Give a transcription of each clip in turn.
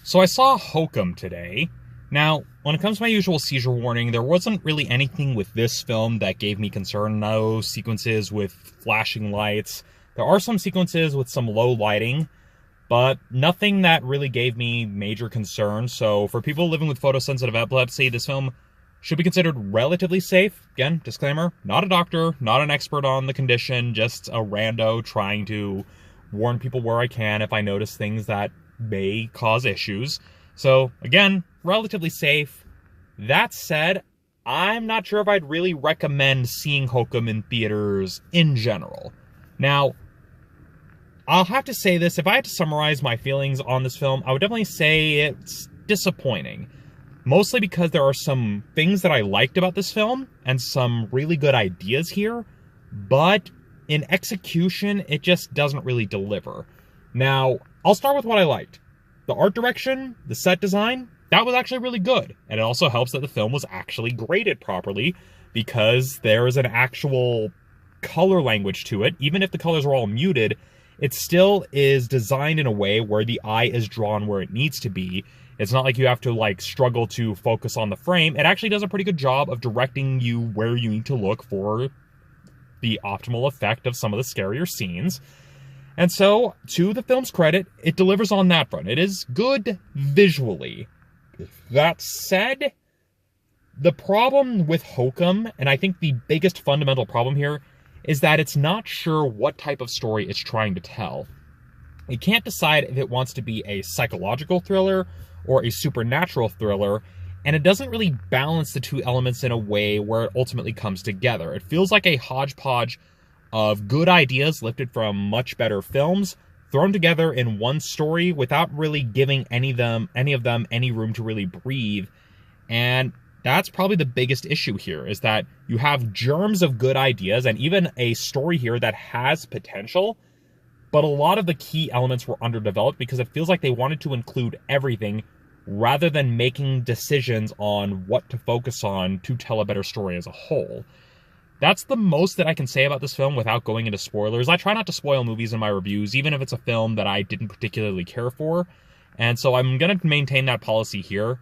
So I saw Hokum today. Now, when it comes to my usual seizure warning, there wasn't really anything with this film that gave me concern. No sequences with flashing lights. There are some sequences with some low lighting, but nothing that really gave me major concern. So for people living with photosensitive epilepsy, this film should be considered relatively safe. Again, disclaimer, not a doctor, not an expert on the condition, just a rando trying to warn people where I can if I notice things that may cause issues. So again, relatively safe. That said, I'm not sure if I'd really recommend seeing Hokum in theaters in general. Now, I'll have to say this, if I had to summarize my feelings on this film, I would definitely say it's disappointing. Mostly because there are some things that I liked about this film, and some really good ideas here, but in execution, it just doesn't really deliver. Now, I'll start with what I liked. The art direction, the set design, that was actually really good. And it also helps that the film was actually graded properly, because there is an actual color language to it. Even if the colors are all muted, it still is designed in a way where the eye is drawn where it needs to be. It's not like you have to struggle to focus on the frame. It actually does a pretty good job of directing you where you need to look for the optimal effect of some of the scarier scenes. And so, to the film's credit, it delivers on that front. It is good visually. That said, the problem with Hokum, and I think the biggest fundamental problem here, is that it's not sure what type of story it's trying to tell. It can't decide if it wants to be a psychological thriller or a supernatural thriller, and it doesn't really balance the two elements in a way where it ultimately comes together. It feels like a hodgepodge of good ideas lifted from much better films, thrown together in one story without really giving any of them any room to really breathe. And that's probably the biggest issue here, is that you have germs of good ideas and even a story here that has potential, but a lot of the key elements were underdeveloped because it feels like they wanted to include everything rather than making decisions on what to focus on to tell a better story as a whole. That's the most that I can say about this film without going into spoilers. I try not to spoil movies in my reviews, even if it's a film that I didn't particularly care for, and so I'm going to maintain that policy here.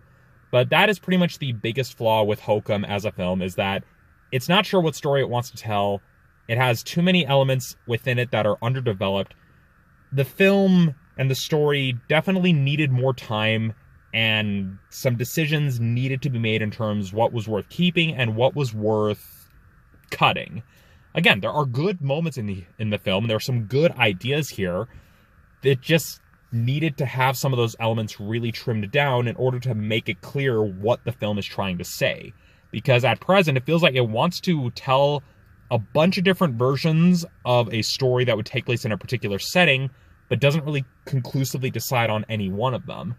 But that is pretty much the biggest flaw with Hokum as a film, is that it's not sure what story it wants to tell. It has too many elements within it that are underdeveloped. The film and the story definitely needed more time, and some decisions needed to be made in terms of what was worth keeping and what was worth cutting. Again, there are good moments in the film. There are some good ideas here. It just needed to have some of those elements really trimmed down in order to make it clear what the film is trying to say. Because at present, it feels like it wants to tell a bunch of different versions of a story that would take place in a particular setting, but doesn't really conclusively decide on any one of them.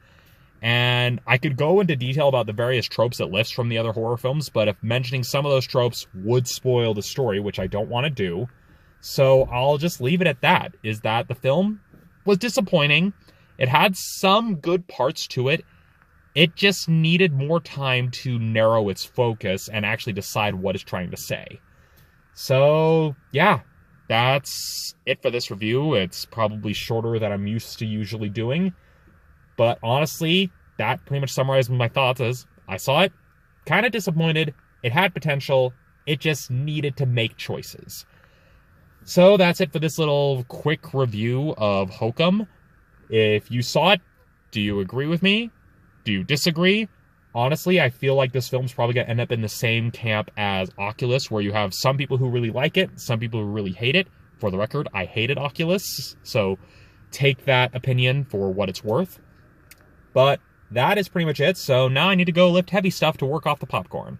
And I could go into detail about the various tropes it lifts from the other horror films, but if mentioning some of those tropes would spoil the story, which I don't want to do, so I'll just leave it at that, is that the film was disappointing. It had some good parts to it. It just needed more time to narrow its focus and actually decide what it's trying to say. So, yeah, that's it for this review. It's probably shorter than I'm used to usually doing. But honestly, that pretty much summarizes my thoughts. As I saw it, kind of disappointed. It had potential. It just needed to make choices. So that's it for this little quick review of Hokum. If you saw it, do you agree with me? Do you disagree? Honestly, I feel like this film's probably going to end up in the same camp as Oculus, where you have some people who really like it, some people who really hate it. For the record, I hated Oculus, so take that opinion for what it's worth. But that is pretty much it, so now I need to go lift heavy stuff to work off the popcorn.